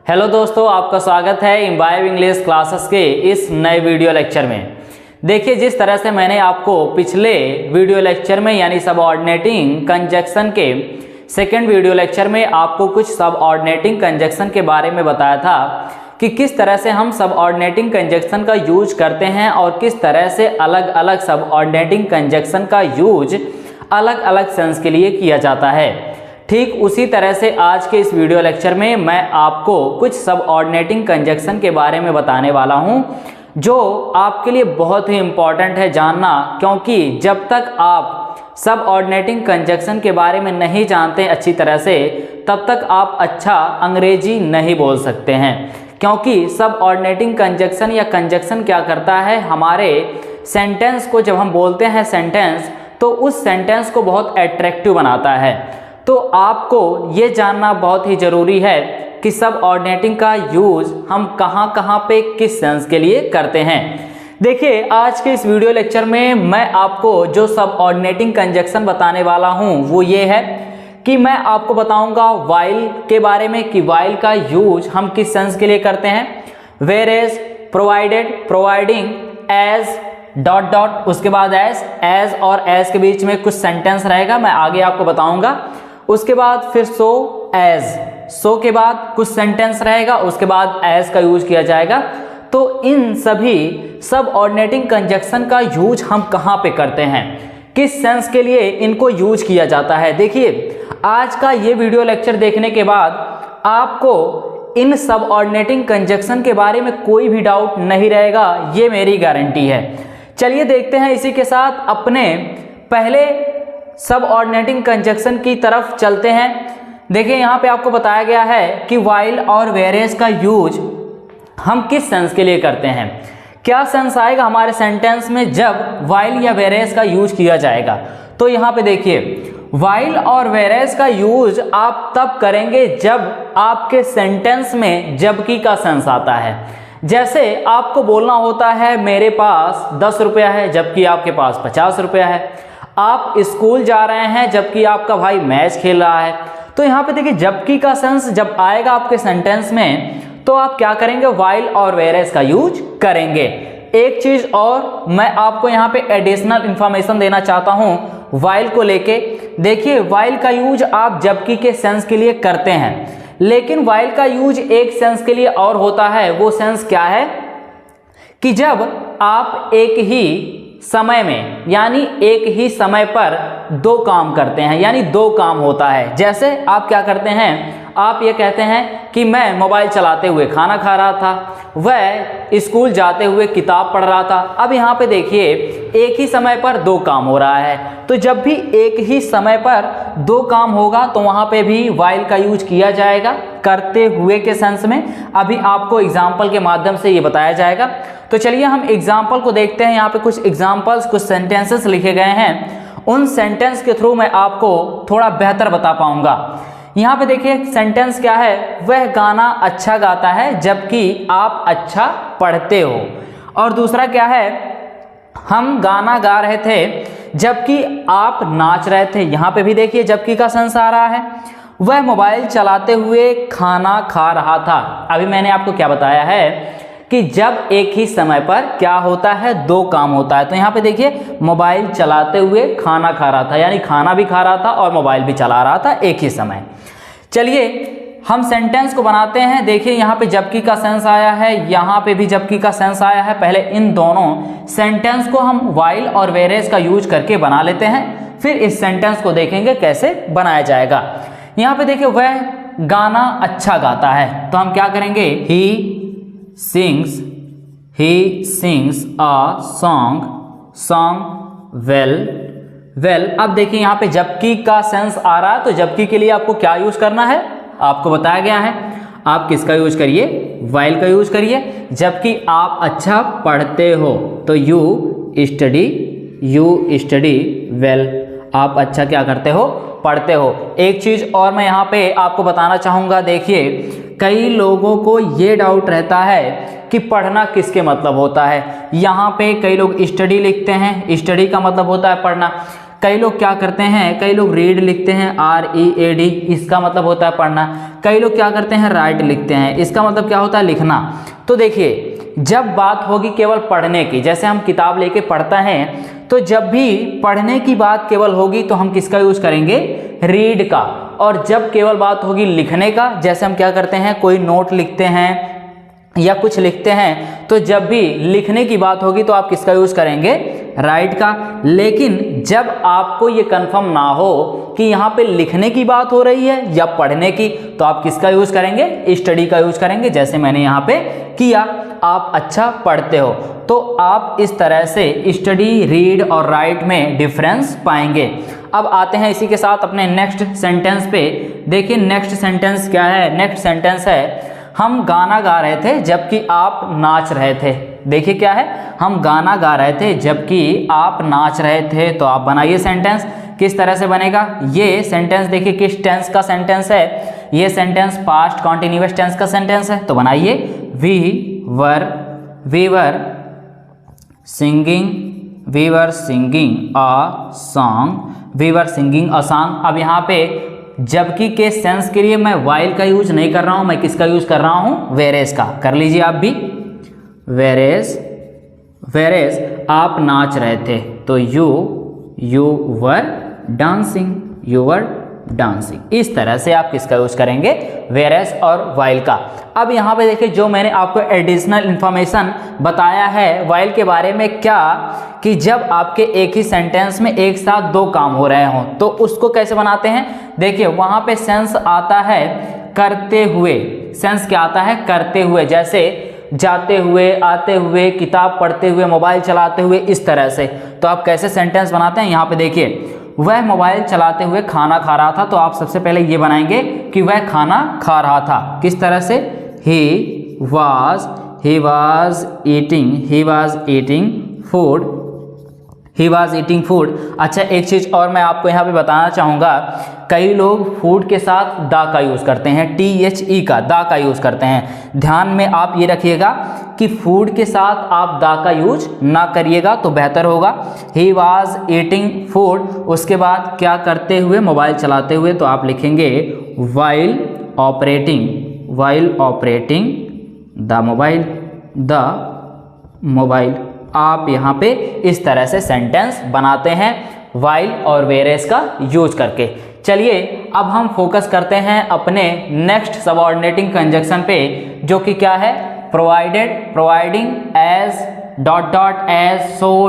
Hello दोस्तों, आपका स्वागत है इम्बाइब इंग्लिश क्लासेस के इस नए वीडियो लेक्चर में। देखिए, जिस तरह से मैंने आपको पिछले वीडियो लेक्चर में यानी सबऑर्डिनेटिंग कंजक्शन के सेकंड वीडियो लेक्चर में आपको कुछ सबऑर्डिनेटिंग कंजक्शन के बारे में बताया था कि किस तरह से हम सबऑर्डिनेटिंग कंजक्शन का यूज करते हैं और किस तरह से अलग अलग सबऑर्डिनेटिंग कंजक्शन का यूज अलग अलग सेंस के लिए किया जाता है। ठीक उसी तरह से आज के इस वीडियो लेक्चर में मैं आपको कुछ सबऑर्डिनेटिंग कंजक्शन के बारे में बताने वाला हूं, जो आपके लिए बहुत ही इम्पॉर्टेंट है जानना, क्योंकि जब तक आप सबऑर्डिनेटिंग कंजक्शन के बारे में नहीं जानते अच्छी तरह से, तब तक आप अच्छा अंग्रेजी नहीं बोल सकते हैं। क्योंकि सबऑर्डिनेटिंग कंजक्शन या कंजक्शन क्या करता है, हमारे सेंटेंस को जब हम बोलते हैं सेंटेंस, तो उस सेंटेंस को बहुत अट्रैक्टिव बनाता है। तो आपको ये जानना बहुत ही ज़रूरी है कि सबऑर्डिनेटिंग का यूज़ हम कहाँ कहाँ पे किस सेंस के लिए करते हैं। देखिए, आज के इस वीडियो लेक्चर में मैं आपको जो सबऑर्डिनेटिंग कंजक्शन बताने वाला हूँ वो ये है कि मैं आपको बताऊंगा व्हाइल के बारे में कि व्हाइल का यूज हम किस सेंस के लिए करते हैं। Whereas, provided, providing, as, dot dot, उसके बाद एज और एज के बीच में कुछ सेंटेंस रहेगा, मैं आगे आपको बताऊंगा। उसके बाद फिर सो के बाद कुछ सेंटेंस रहेगा, उसके बाद एज का यूज किया जाएगा। तो इन सभी सबऑर्डिनेटिंग कंजक्शन का यूज हम कहाँ पे करते हैं, किस सेंस के लिए इनको यूज किया जाता है। देखिए, आज का ये वीडियो लेक्चर देखने के बाद आपको इन सबऑर्डिनेटिंग कंजक्शन के बारे में कोई भी डाउट नहीं रहेगा, ये मेरी गारंटी है। चलिए देखते हैं इसी के साथ अपने पहले सबऑर्डिनेटिंग कंजक्शन की तरफ चलते हैं। देखिए, यहाँ पे आपको बताया गया है कि व्हाइल और वेयरएज का यूज हम किस सेंस के लिए करते हैं। क्या सेंस आएगा हमारे सेंटेंस में जब व्हाइल या वेयरएज का यूज किया जाएगा। तो यहाँ पे देखिए, व्हाइल और वेयरएज का यूज आप तब करेंगे जब आपके सेंटेंस में जबकि का सेंस आता है। जैसे आपको बोलना होता है मेरे पास 10 रुपया है जबकि आपके पास 50 रुपया है। आप स्कूल जा रहे हैं जबकि आपका भाई मैच खेल रहा है। तो यहाँ पे देखिए, जबकि का सेंस जब आएगा आपके सेंटेंस में, तो आप क्या करेंगे, व्हाइल और वेयरएज का यूज करेंगे। एक चीज और मैं आपको यहाँ पे एडिशनल इंफॉर्मेशन देना चाहता हूँ व्हाइल को लेके। देखिए, व्हाइल का यूज आप जबकि के सेंस के लिए करते हैं, लेकिन व्हाइल का यूज एक सेंस के लिए और होता है। वो सेंस क्या है कि जब आप एक ही समय में यानी एक ही समय पर दो काम करते हैं, यानी दो काम होता है। जैसे आप क्या करते हैं, आप ये कहते हैं कि मैं मोबाइल चलाते हुए खाना खा रहा था, वह स्कूल जाते हुए किताब पढ़ रहा था। अब यहाँ पे देखिए, एक ही समय पर दो काम हो रहा है, तो जब भी एक ही समय पर दो काम होगा तो वहाँ पे भी व्हाइल का यूज किया जाएगा, करते हुए के सेंस में। अभी आपको एग्जाम्पल के माध्यम से ये बताया जाएगा। तो चलिए हम एग्जाम्पल को देखते हैं। यहाँ पे कुछ एग्जाम्पल्स, कुछ सेंटेंसेस लिखे गए हैं। उन सेंटेंस के थ्रू मैं आपको थोड़ा बेहतर बता पाऊंगा। यहाँ पे देखिए, सेंटेंस क्या है, वह गाना अच्छा गाता है जबकि आप अच्छा पढ़ते हो। और दूसरा क्या है, हम गाना गा रहे थे जबकि आप नाच रहे थे। यहाँ पे भी देखिए जबकि का सेंस आ रहा है। वह मोबाइल चलाते हुए खाना खा रहा था। अभी मैंने आपको क्या बताया है कि जब एक ही समय पर क्या होता है, दो काम होता है। तो यहाँ पे देखिए, मोबाइल चलाते हुए खाना खा रहा था, यानी खाना भी खा रहा था और मोबाइल भी चला रहा था एक ही समय। चलिए हम सेंटेंस को बनाते हैं। देखिए, यहाँ पे जबकि का सेंस आया है, यहाँ पे भी जबकि का सेंस आया है। पहले इन दोनों सेंटेंस को हम व्हाइल और वेयरएज का यूज करके बना लेते हैं, फिर इस सेंटेंस को देखेंगे कैसे बनाया जाएगा। यहाँ पे देखिए, वह गाना अच्छा गाता है, तो हम क्या करेंगे, ही sings a song well। अब देखिए, यहाँ पे जबकि का सेंस आ रहा है, तो जबकि के लिए आपको क्या यूज करना है, आपको बताया गया है। आप किसका यूज करिए, व्हाइल का यूज करिए। जबकि आप अच्छा पढ़ते हो तो यू स्टडी वेल, आप अच्छा क्या करते हो, पढ़ते हो। एक चीज और मैं यहाँ पे आपको बताना चाहूँगा। देखिए, कई लोगों को ये डाउट रहता है कि पढ़ना किसके मतलब होता है। यहाँ पे कई लोग स्टडी लिखते हैं, स्टडी का मतलब होता है पढ़ना। कई लोग क्या करते हैं, कई लोग रीड लिखते हैं READ, इसका मतलब होता है पढ़ना। कई लोग क्या करते हैं, राइट लिखते हैं, इसका मतलब क्या होता है, लिखना। तो देखिए जब बात होगी केवल पढ़ने की, जैसे हम किताब लेके पढ़ता हैं, तो जब भी पढ़ने की बात केवल होगी तो हम किसका यूज करेंगे, रीड का। और जब केवल बात होगी लिखने का, जैसे हम क्या करते हैं, कोई नोट लिखते हैं या कुछ लिखते हैं, तो जब भी लिखने की बात होगी तो आप किसका यूज करेंगे, राइट का। लेकिन जब आपको ये कंफर्म ना हो कि यहाँ पे लिखने की बात हो रही है या पढ़ने की, तो आप किसका यूज करेंगे, स्टडी का यूज करेंगे, जैसे मैंने यहाँ पे किया। आप अच्छा पढ़ते हो तो आप इस तरह से स्टडी, रीड और राइट में डिफरेंस पाएंगे। अब आते हैं इसी के साथ अपने नेक्स्ट सेंटेंस पे। देखिए नेक्स्ट सेंटेंस क्या है, नेक्स्ट सेंटेंस है हम गाना गा रहे थे जबकि आप नाच रहे थे। देखिए क्या है, हम गाना गा रहे थे जबकि आप नाच रहे थे। तो आप बनाइए सेंटेंस, किस तरह से बनेगा ये सेंटेंस। देखिए किस टेंस का सेंटेंस है, ये सेंटेंस पास्ट कॉन्टिन्यूअस टेंस का सेंटेंस है। तो बनाइए we were singing a song. अब यहाँ पे जबकि के सेंस के लिए मैं वाइल का यूज नहीं कर रहा हूं, मैं किसका यूज कर रहा हूं, वेरेस का। कर लीजिए आप भी, वेरेस आप नाच रहे थे तो यू वर डांसिंग। इस तरह से आप किसका यूज करेंगे, वेरेस और वाइल का। अब यहाँ पे देखिए जो मैंने आपको एडिशनल इंफॉर्मेशन बताया है वाइल के बारे में, क्या कि जब आपके एक ही सेंटेंस में एक साथ दो काम हो रहे हों तो उसको कैसे बनाते हैं। देखिए वहाँ पे सेंस आता है करते हुए, सेंस क्या आता है, करते हुए, जैसे जाते हुए, आते हुए, किताब पढ़ते हुए, मोबाइल चलाते हुए, इस तरह से। तो आप कैसे सेंटेंस बनाते हैं, यहाँ पे देखिए वह मोबाइल चलाते हुए खाना खा रहा था, तो आप सबसे पहले ये बनाएंगे कि वह खाना खा रहा था। किस तरह से, he was eating food। अच्छा एक चीज़ और मैं आपको यहाँ पे बताना चाहूँगा, कई लोग फूड के साथ दा का यूज़ करते हैं, THE का, दा का यूज़ करते हैं। ध्यान में आप ये रखिएगा कि फूड के साथ आप दा का यूज ना करिएगा तो बेहतर होगा। ही वॉज ईटिंग फूड, उसके बाद क्या करते हुए, मोबाइल चलाते हुए, तो आप लिखेंगे वाइल ऑपरेटिंग द मोबाइल। आप यहाँ पे इस तरह से सेंटेंस बनाते हैं वाइल और वेरेस का यूज करके। चलिए अब हम फोकस करते हैं अपने नेक्स्ट सबऑर्डिनेटिंग कंजक्शन पे, जो कि क्या है, providing as as so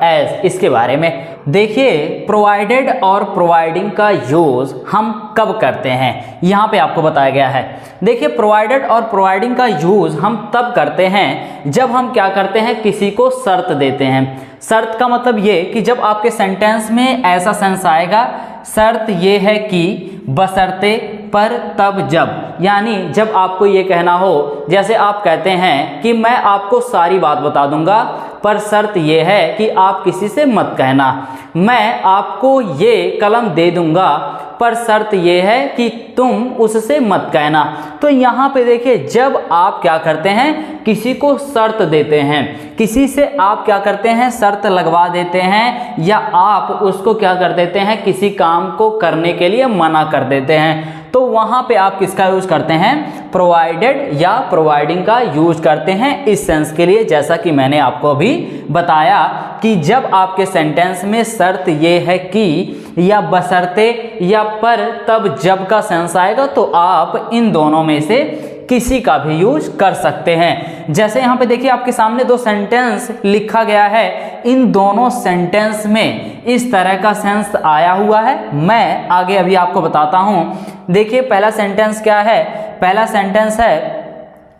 as, इसके बारे में। देखिए प्रोवाइडेड और प्रोवाइडिंग का यूज हम कब करते हैं, यहाँ पे आपको बताया गया है। देखिए प्रोवाइडेड और प्रोवाइडिंग का यूज हम तब करते हैं जब हम क्या करते हैं, किसी को शर्त देते हैं। शर्त का मतलब ये कि जब आपके सेंटेंस में ऐसा सेंस आएगा, शर्त ये है कि बशर्ते, पर, तब, जब, यानी जब आपको ये कहना हो, जैसे आप कहते हैं कि मैं आपको सारी बात बता दूंगा पर शर्त ये है कि आप किसी से मत कहना। मैं आपको ये कलम दे दूंगा पर शर्त ये है कि तुम उससे मत कहना। तो यहाँ पे देखिए जब आप क्या करते हैं, किसी को शर्त देते हैं, किसी से आप क्या करते हैं, शर्त लगवा देते हैं, या आप उसको क्या कर देते हैं, किसी काम को करने के लिए मना कर देते हैं, तो वहाँ पे आप किसका यूज करते हैं, प्रोवाइडेड या प्रोवाइडिंग का यूज करते हैं इस सेंस के लिए। जैसा कि मैंने आपको अभी बताया कि जब आपके सेंटेंस में शर्त ये है कि, या बशर्ते, या पर, तब, जब का सेंस आएगा तो आप इन दोनों में से किसी का भी यूज कर सकते हैं। जैसे यहाँ पे देखिए आपके सामने दो सेंटेंस लिखा गया है, इन दोनों सेंटेंस में इस तरह का सेंस आया हुआ है। मैं आगे अभी आपको बताता हूँ। देखिए पहला सेंटेंस क्या है, पहला सेंटेंस है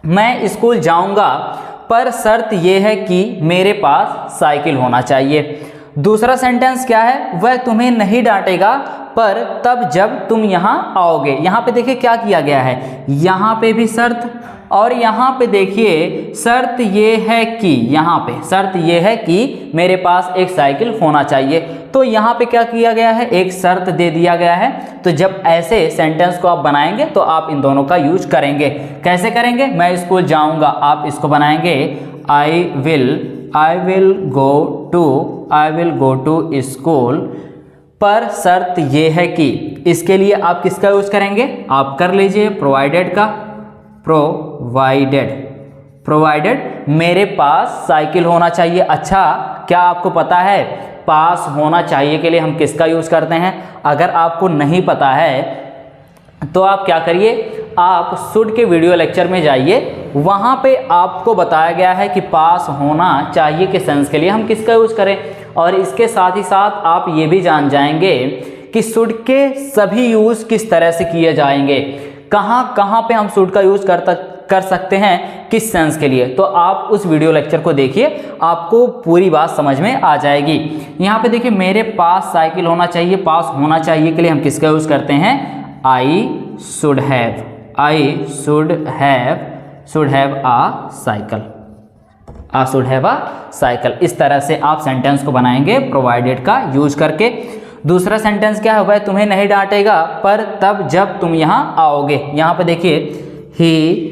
मैं स्कूल जाऊंगा पर शर्त यह है कि मेरे पास साइकिल होना चाहिए। दूसरा सेंटेंस क्या है, वह तुम्हें नहीं डांटेगा पर तब जब तुम यहाँ आओगे। यहाँ पे देखिए क्या किया गया है, यहाँ पे भी शर्त, और यहाँ पे देखिए शर्त ये है कि, यहाँ पे शर्त ये है कि मेरे पास एक साइकिल होना चाहिए। तो यहाँ पे क्या किया गया है, एक शर्त दे दिया गया है। तो जब ऐसे सेंटेंस को आप बनाएंगे तो आप इन दोनों का यूज करेंगे। कैसे करेंगे, मैं स्कूल जाऊँगा, आप इसको बनाएंगे I will go to school पर शर्त ये है कि इसके लिए आप किसका यूज करेंगे, आप कर लीजिए प्रोवाइडेड का। प्रोवाइडेड मेरे पास साइकिल होना चाहिए। अच्छा, क्या आपको पता है पास होना चाहिए के लिए हम किसका यूज करते हैं? अगर आपको नहीं पता है तो आप क्या करिए, आप शुड के वीडियो लेक्चर में जाइए, वहाँ पे आपको बताया गया है कि पास होना चाहिए के सेंस के लिए हम किसका यूज करें। और इसके साथ ही साथ आप ये भी जान जाएंगे कि शुड के सभी यूज किस तरह से किए जाएंगे, कहाँ कहाँ पे हम शुड का यूज कर सकते हैं, किस सेंस के लिए। तो आप उस वीडियो लेक्चर को देखिए, आपको पूरी बात समझ में आ जाएगी। यहाँ पे देखिए, मेरे पास साइकिल होना चाहिए, पास होना चाहिए के लिए हम किसका यूज करते हैं, I should have a cycle. इस तरह से आप सेंटेंस को बनाएंगे प्रोवाइडेड का यूज करके। दूसरा सेंटेंस क्या है, वह तुम्हें नहीं डांटेगा पर तब जब तुम यहाँ आओगे। यहाँ पे देखिए, ही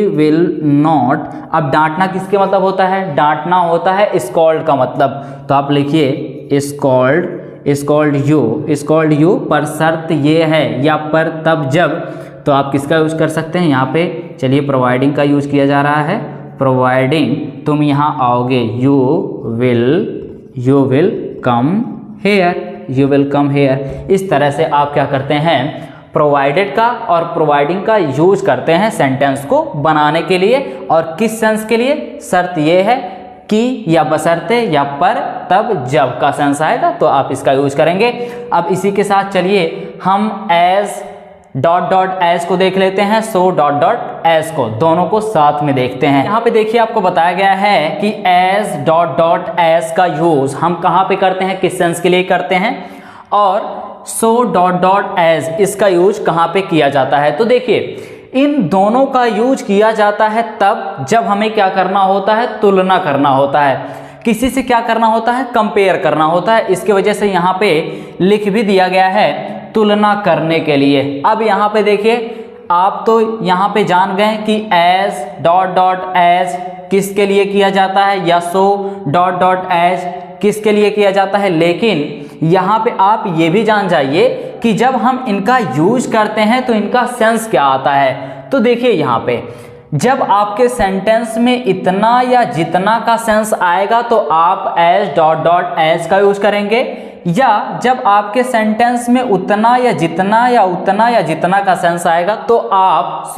विल नॉट। अब डांटना किसके मतलब होता है, डांटना होता है स्कॉल्ड का मतलब। तो आप लिखिए स्कॉल्ड यू, पर शर्त ये है, या पर तब जब, तो आप किसका यूज कर सकते हैं यहाँ पे, चलिए प्रोवाइडिंग का यूज किया जा रहा है। प्रोवाइडिंग, तुम यहाँ आओगे, यू विल कम हेयर। इस तरह से आप क्या करते हैं, प्रोवाइडेड का और प्रोवाइडिंग का यूज करते हैं सेंटेंस को बनाने के लिए। और किस सेंस के लिए, शर्त ये है कि, या बशर्ते, या पर तब जब का सेंस आएगा तो आप इसका यूज करेंगे। अब इसी के साथ चलिए हम एज एज को देख लेते हैं, एज को, दोनों को साथ में देखते हैं। यहाँ पे देखिए, आपको बताया गया है कि एज का यूज हम कहाँ पे करते हैं, किस सेंस के लिए करते हैं, और एज इसका यूज कहाँ पे किया जाता है। तो देखिए, इन दोनों का यूज किया जाता है तब जब हमें क्या करना होता है, तुलना करना होता है, किसी से क्या करना होता है, कंपेयर करना होता है। इसके वजह से यहाँ पे लिख भी दिया गया है तुलना करने के लिए। अब यहाँ पे देखिए, आप तो यहाँ पे जान गए कि एज किसके लिए किया जाता है, या एज किसके लिए किया जाता है। लेकिन यहाँ पे आप ये भी जान जाइए कि जब हम इनका यूज करते हैं तो इनका सेंस क्या आता है। तो देखिए, यहाँ पे जब आपके सेंटेंस में इतना या जितना का सेंस आएगा तो आप एज का यूज करेंगे, या जब आपके सेंटेंस में उतना या जितना का सेंस आएगा तो आप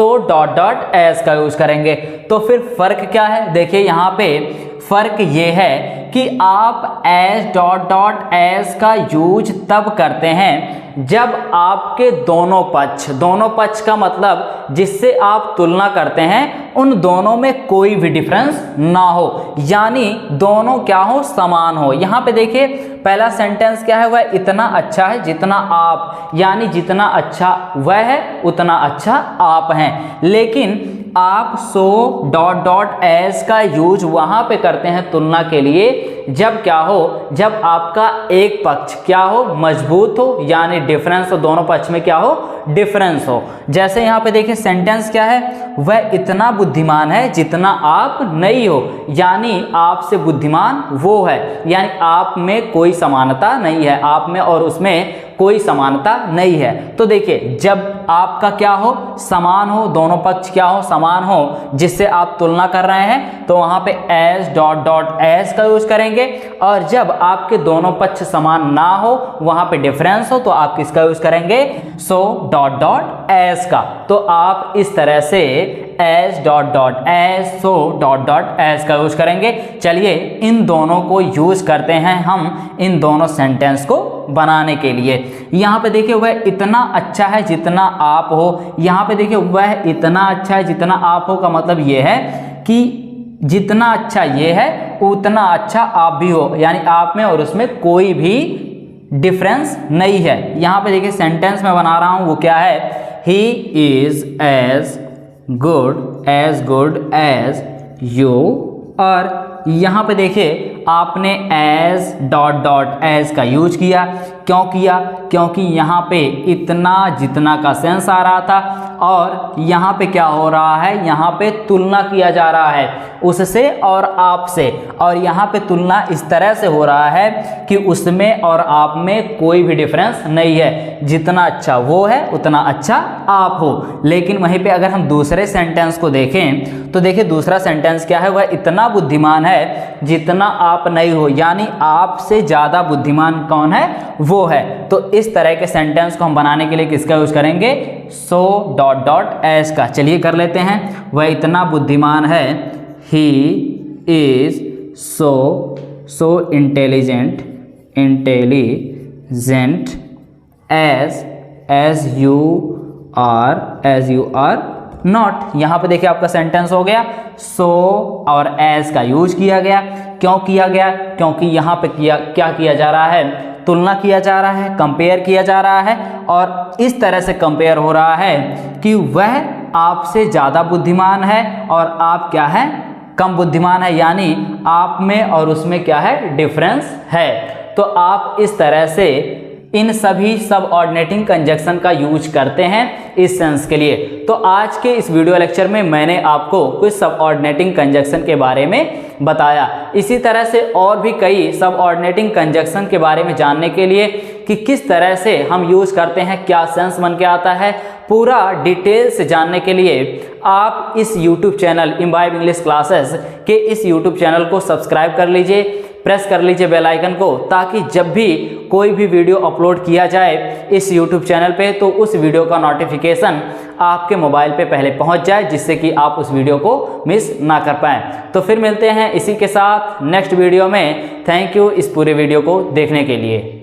एज का यूज करेंगे। तो फिर फर्क क्या है, देखिए यहाँ पे फर्क ये है कि आप एज का यूज तब करते हैं जब आपके दोनों पक्ष का मतलब जिससे आप तुलना करते हैं उन दोनों में कोई भी डिफरेंस ना हो, यानी दोनों क्या हो, समान हो। यहाँ पे देखिए, पहला सेंटेंस क्या है, वह इतना अच्छा है जितना आप, यानी जितना अच्छा वह है उतना अच्छा आप हैं। लेकिन आप एज का यूज वहां पे करते हैं तुलना के लिए जब क्या हो, जब आपका एक पक्ष क्या हो, मजबूत हो, यानी डिफरेंस हो, दोनों पक्ष में क्या हो, डिफरेंस हो। जैसे यहाँ पे देखिए सेंटेंस क्या है, वह इतना बुद्धिमान है जितना आप नहीं हो, यानी आपसे बुद्धिमान वो है, यानी आप में कोई समानता नहीं है, आप में और उसमें कोई समानता नहीं है। तो देखिए, जब आपका क्या हो, समान हो, दोनों पक्ष क्या हो, समान हो, जिससे आप तुलना कर रहे हैं तो वहां पे एज का यूज करेंगे। और जब आपके दोनों पक्ष समान ना हो, वहां पे डिफरेंस हो, तो आप किसका यूज करेंगे, एज का। तो आप इस तरह से एज का यूज करेंगे। चलिए इन दोनों को यूज करते हैं हम इन दोनों सेंटेंस को बनाने के लिए। यहाँ पे देखिए, वह इतना अच्छा है जितना आप हो। यहाँ पे देखिए, वह इतना अच्छा है जितना आप हो का मतलब ये है कि जितना अच्छा ये है उतना अच्छा आप भी हो, यानी आप में और उसमें कोई भी डिफरेंस नहीं है। यहाँ पे देखिए सेंटेंस में बना रहा हूँ, वो क्या है, he is as good as you. और यहाँ पे देखिए आपने एज का यूज किया, क्यों किया, क्योंकि यहाँ पे इतना जितना का सेंस आ रहा था और यहाँ पे क्या हो रहा है, यहाँ पे तुलना किया जा रहा है उससे और आप से, और यहाँ पे तुलना इस तरह से हो रहा है कि उसमें और आप में कोई भी डिफरेंस नहीं है, जितना अच्छा वो है उतना अच्छा आप हो। लेकिन वहीं पे अगर हम दूसरे सेंटेंस को देखें तो देखिए दूसरा सेंटेंस क्या है, वह इतना बुद्धिमान है जितना आप नहीं हो, यानी आपसे ज़्यादा बुद्धिमान कौन है, वो है। तो इस तरह के सेंटेंस को हम बनाने के लिए किसका यूज करेंगे, सो डॉट डॉट एस का। चलिए कर लेते हैं। वह इतना बुद्धिमान है, he is so intelligent as you are not. यहाँ पे देखिए आपका सेंटेंस हो गया, सो और एज का यूज किया गया। क्यों किया गया, क्योंकि यहाँ पे क्या किया जा रहा है, तुलना किया जा रहा है, कंपेयर किया जा रहा है, और इस तरह से कंपेयर हो रहा है कि वह आपसे ज़्यादा बुद्धिमान है और आप क्या है, कम बुद्धिमान है, यानी आप में और उसमें क्या है, डिफरेंस है। तो आप इस तरह से इन सभी सबऑर्डिनेटिंग कंजक्शन का यूज करते हैं इस सेंस के लिए। तो आज के इस वीडियो लेक्चर में मैंने आपको कुछ सबऑर्डिनेटिंग कंजक्शन के बारे में बताया। इसी तरह से और भी कई सबऑर्डिनेटिंग कंजक्शन के बारे में जानने के लिए कि किस तरह से हम यूज करते हैं, क्या सेंस बन के आता है, पूरा डिटेल से जानने के लिए आप इस YouTube channel imbibe English classes के इस YouTube चैनल को सब्सक्राइब कर लीजिए, प्रेस कर लीजिए बेल आइकन को, ताकि जब भी कोई भी वीडियो अपलोड किया जाए इस YouTube चैनल पे तो उस वीडियो का नोटिफिकेशन आपके मोबाइल पे पहले पहुंच जाए, जिससे कि आप उस वीडियो को मिस ना कर पाएँ। तो फिर मिलते हैं इसी के साथ नेक्स्ट वीडियो में। थैंक यू इस पूरे वीडियो को देखने के लिए।